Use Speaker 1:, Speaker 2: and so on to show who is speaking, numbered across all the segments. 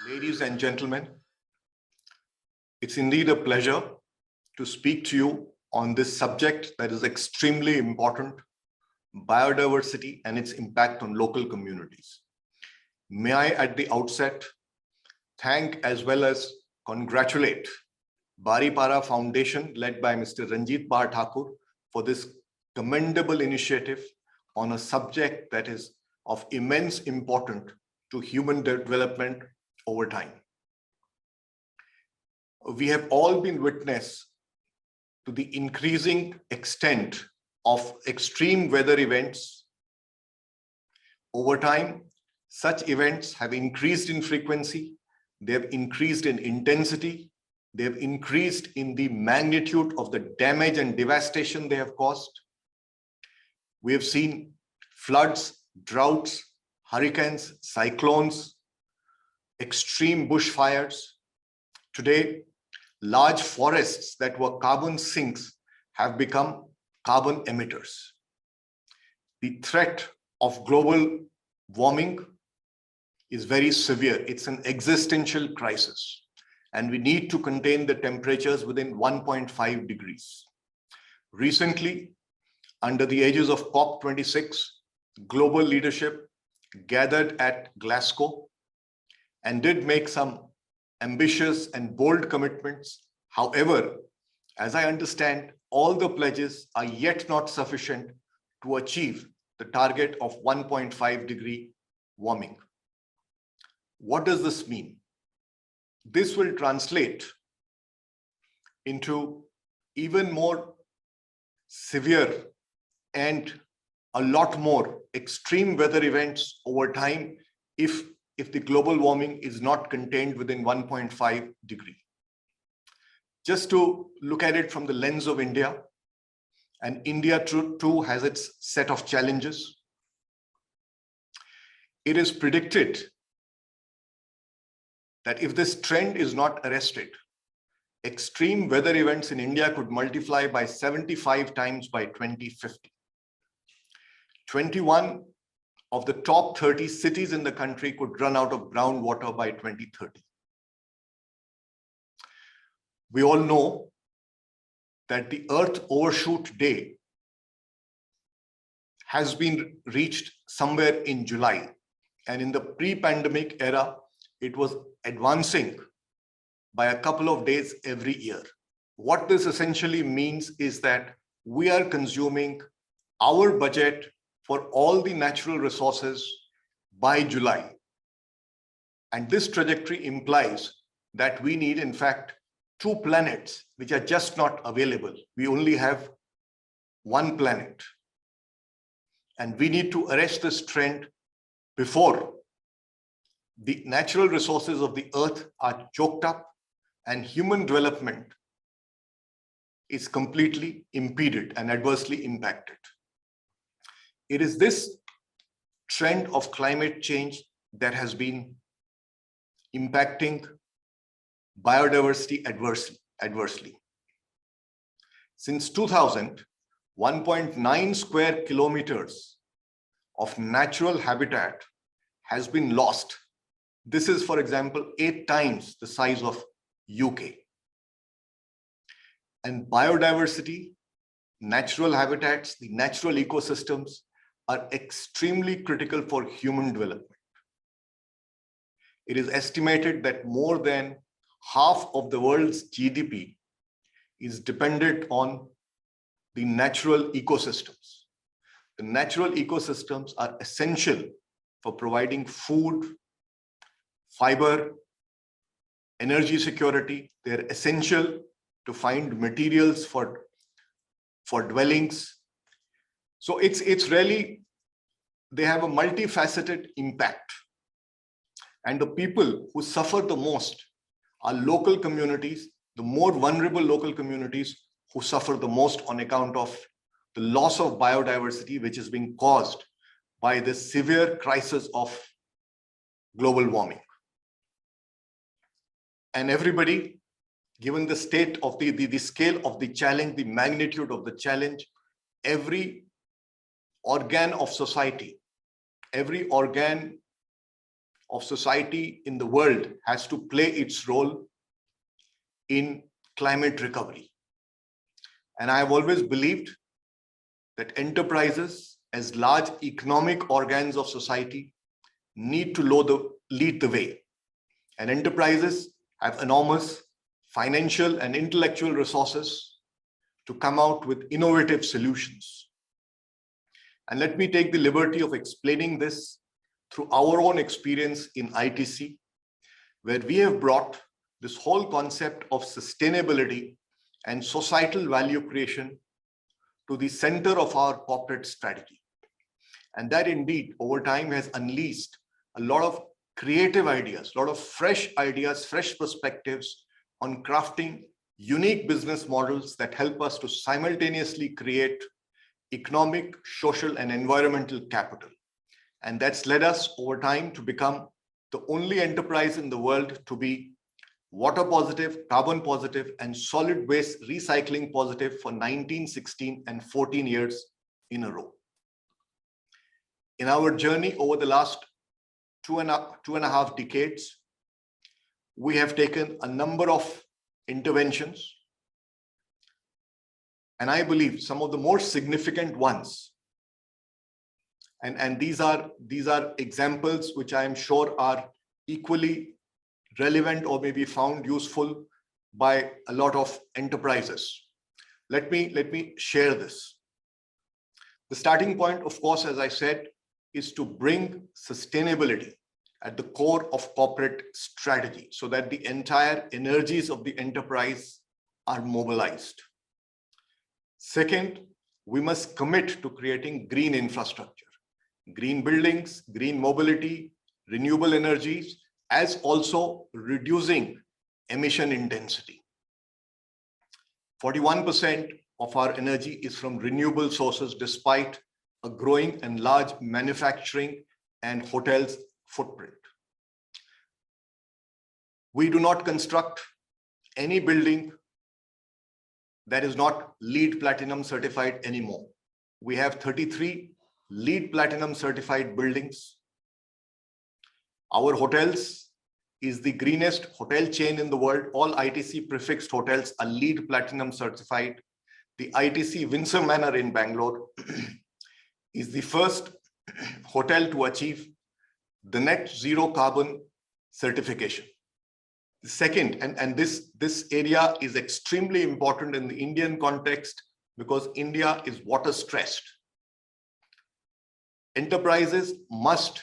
Speaker 1: Ladies and gentlemen, it's indeed a pleasure to speak to you on this subject that is extremely important, biodiversity and its impact on local communities. May I at the outset thank as well as congratulate Baripara Foundation led by Mr. Ranjit Bar Thakur for this commendable initiative on a subject that is of immense importance to human development over time. We have all been witness to the increasing extent of extreme weather events. Over time, such events have increased in frequency, they have increased in intensity, they have increased in the magnitude of the damage and devastation they have caused. We have seen floods, droughts, hurricanes, cyclones, extreme bushfires. Today, large forests that were carbon sinks have become carbon emitters. The threat of global warming is very severe. It's an existential crisis, and we need to contain the temperatures within 1.5 degrees. Recently, under the aegis of COP26, global leadership gathered at Glasgow and did make some ambitious and bold commitments. However, as I understand, all the pledges are yet not sufficient to achieve the target of 1.5 degree warming. What does this mean? This will translate into even more severe and a lot more extreme weather events over time if the global warming is not contained within 1.5 degree. Just to look at it from the lens of India, and India too has its set of challenges. It is predicted that if this trend is not arrested, extreme weather events in India could multiply by 75 times by 2050. 21 of the top 30 cities in the country could run out of groundwater by 2030. We all know that the Earth Overshoot Day has been reached somewhere in July. And in the pre-pandemic era, it was advancing by a couple of days every year. What this essentially means is that we are consuming our budget for all the natural resources by July. And this trajectory implies that we need, in fact, 2 planets which are just not available. We only have 1 planet. And we need to arrest this trend before the natural resources of the earth are choked up and human development is completely impeded and adversely impacted. It is this trend of climate change that has been impacting biodiversity adversely. Since 2000, 1.9 square kilometers of natural habitat has been lost. This is, for example, 8 times the size of UK. And biodiversity, natural habitats, the natural ecosystems are extremely critical for human development. It is estimated that more than half of the world's GDP is dependent on the natural ecosystems. The natural ecosystems are essential for providing food, fiber, energy security. They're essential to find materials for dwellings. So it's really, they have a multifaceted impact. And the people who suffer the most are local communities, the more vulnerable local communities who suffer the most on account of the loss of biodiversity, which is being caused by the severe crisis of global warming. And everybody, given the state of the scale of the challenge, the magnitude of the challenge, every organ of society, every organ of society in the world has to play its role in climate recovery. And I have always believed that enterprises, as large economic organs of society, need to lead the way. And enterprises have enormous financial and intellectual resources to come out with innovative solutions. And let me take the liberty of explaining this through our own experience in ITC, where we have brought this whole concept of sustainability and societal value creation to the center of our corporate strategy. And that indeed, over time, has unleashed a lot of creative ideas, a lot of fresh ideas, fresh perspectives on crafting unique business models that help us to simultaneously create economic, social, and environmental capital. And that's led us over time to become the only enterprise in the world to be water positive, carbon positive, and solid waste recycling positive for 19, 16, and 14 years in a row. In our journey over the last two and a half decades, we have taken a number of interventions. And I believe some of the more significant ones, and these are examples which I am sure are equally relevant or maybe found useful by a lot of enterprises. Let me share this. The starting point, of course, as I said, is to bring sustainability at the core of corporate strategy so that the entire energies of the enterprise are mobilized. Second, we must commit to creating green infrastructure, green buildings, green mobility, renewable energies, as also reducing emission intensity. 41% of our energy is from renewable sources, despite a growing and large manufacturing and hotels footprint. We do not construct any building that is not LEED Platinum certified anymore. We have 33 LEED Platinum certified buildings. Our hotels is the greenest hotel chain in the world. All ITC prefixed hotels are LEED Platinum certified. The ITC Windsor Manor in Bangalore is the first hotel to achieve the net zero carbon certification. The second, and this area is extremely important in the Indian context because India is water stressed. Enterprises must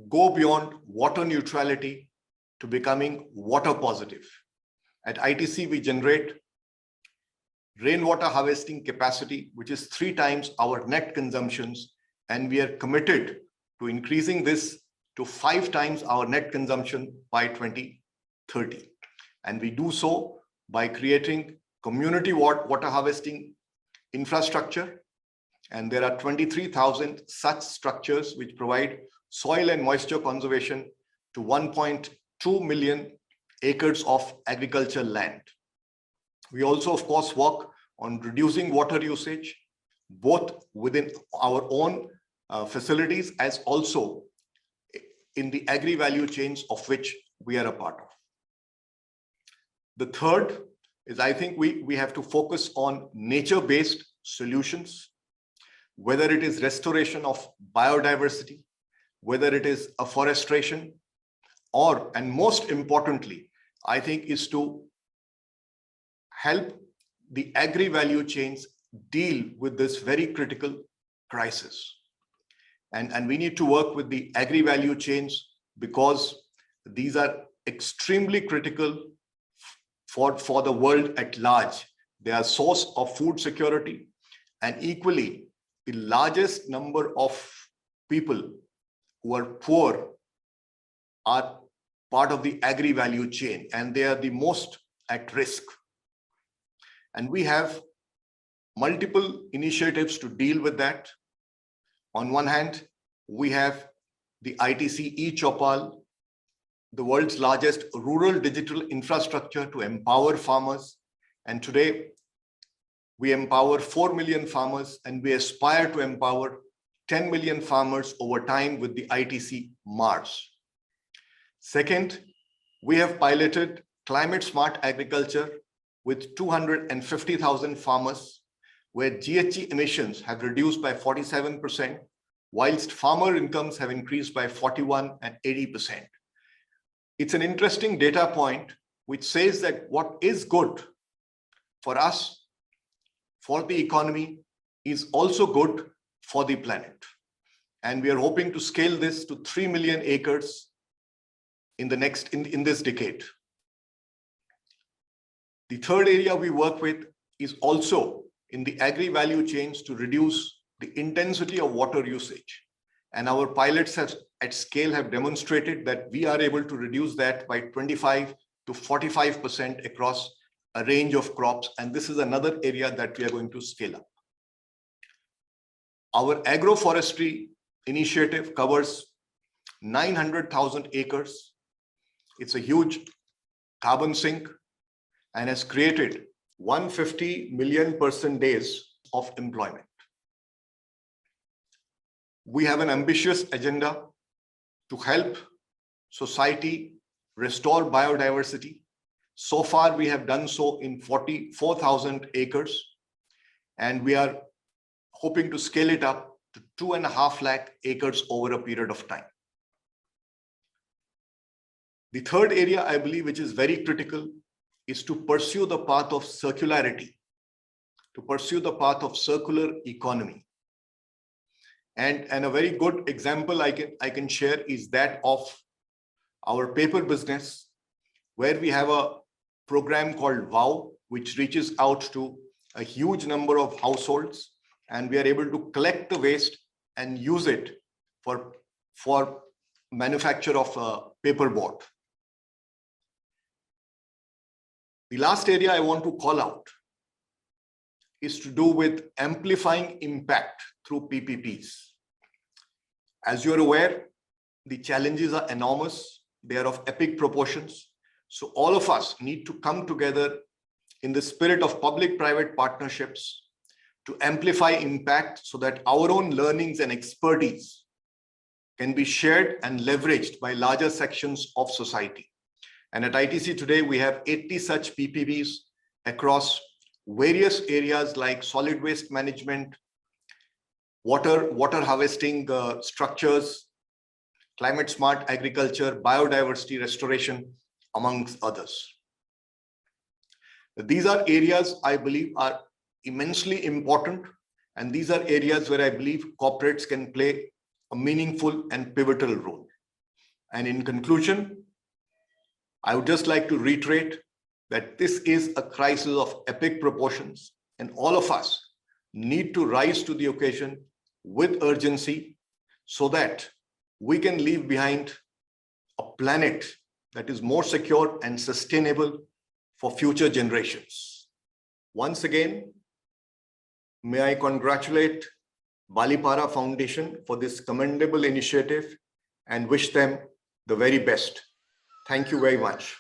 Speaker 1: go beyond water neutrality to becoming water positive. At ITC, we generate rainwater harvesting capacity, which is 3 times our net consumptions, and we are committed to increasing this to 5 times our net consumption by 2030. And we do so by creating community water harvesting infrastructure. And there are 23,000 such structures which provide soil and moisture conservation to 1.2 million acres of agricultural land. We also, of course, work on reducing water usage, both within our own facilities as also in the agri value chains of which we are a part of. The third is, I think we have to focus on nature-based solutions, whether it is restoration of biodiversity, whether it is afforestation, or, and most importantly, I think, is to help the agri value chains deal with this very critical crisis. And we need to work with the agri value chains because these are extremely critical for the world at large. They are a source of food security, and equally, the largest number of people who are poor are part of the agri value chain, and they are the most at risk. And we have multiple initiatives to deal with that. On one hand, we have the ITC eChaupal, the world's largest rural digital infrastructure to empower farmers. And today, we empower 4 million farmers, and we aspire to empower 10 million farmers over time with the ITC Mars. Second, we have piloted climate smart agriculture with 250,000 farmers, where GHG emissions have reduced by 47%, whilst farmer incomes have increased by 41% and 80%. It's an interesting data point which says that what is good for us, for the economy, is also good for the planet. And we are hoping to scale this to 3 million acres in this decade. The third area we work with is also in the agri-value chains to reduce the intensity of water usage. And our pilots at scale have demonstrated that we are able to reduce that by 25 to 45% across a range of crops. And this is another area that we are going to scale up. Our agroforestry initiative covers 900,000 acres. It's a huge carbon sink and has created 150 million person days of employment. We have an ambitious agenda to help society restore biodiversity. So far, we have done so in 44,000 acres, and we are hoping to scale it up to 2.5 lakh acres over a period of time. The third area, I believe, which is very critical, is to pursue the path of circularity, to pursue the path of circular economy. And a very good example I can share is that of our paper business, where we have a program called WOW, which reaches out to a huge number of households, and we are able to collect the waste and use it for manufacture of paperboard. The last area I want to call out is to do with amplifying impact through PPPs. As you're aware, the challenges are enormous. They are of epic proportions. So all of us need to come together in the spirit of public-private partnerships to amplify impact so that our own learnings and expertise can be shared and leveraged by larger sections of society. And at ITC today, we have 80 such PPPs across various areas like solid waste management, water harvesting structures, climate smart agriculture, biodiversity restoration, amongst others. These are areas I believe are immensely important, and these are areas where I believe corporates can play a meaningful and pivotal role. And in conclusion, I would just like to reiterate that this is a crisis of epic proportions, and all of us need to rise to the occasion with urgency so that we can leave behind a planet that is more secure and sustainable for future generations. Once again, may I congratulate Balipara Foundation for this commendable initiative and wish them the very best. Thank you very much.